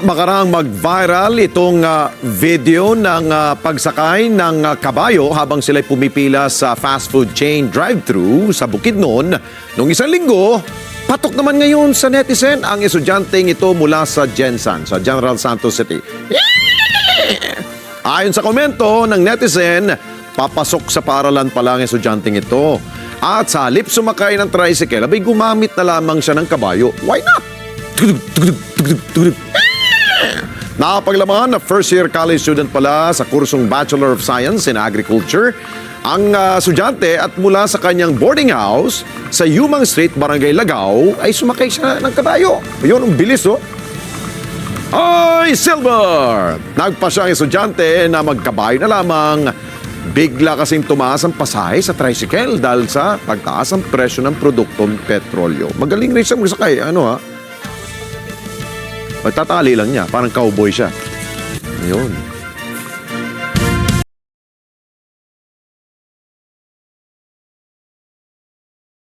Makarang mag-viral itong video ng pagsakay ng kabayo habang sila'y pumipila sa fast food chain drive-thru sa Bukidnon. Noong isang linggo, patok naman ngayon sa netizen ang estudyanteng ito mula sa Gensan, sa General Santos City. Ayon sa komento ng netizen, papasok sa paaralan pa lang ang estudyanteng ito. At sa halip sumakay ng tricycle, abay gumamit na lamang siya ng kabayo. Why not? Nakapaglaman na first-year college student pala sa kursong Bachelor of Science in Agriculture ang estudyante at mula sa kanyang boarding house sa Yumang Street, Barangay Lagaw ay sumakay siya ng kabayo. Ayun, ang bilis oh. Ay, Silver! Nagpa siya ang estudyante na magkabayo na lamang. Bigla kasing tumaas ang pasahe sa tricycle dahil sa pagtaas ang presyo ng produktong petrolyo. Magaling rin siya magsakay. Ano ha? Magtatali lang niya. Parang cowboy siya. Ayun.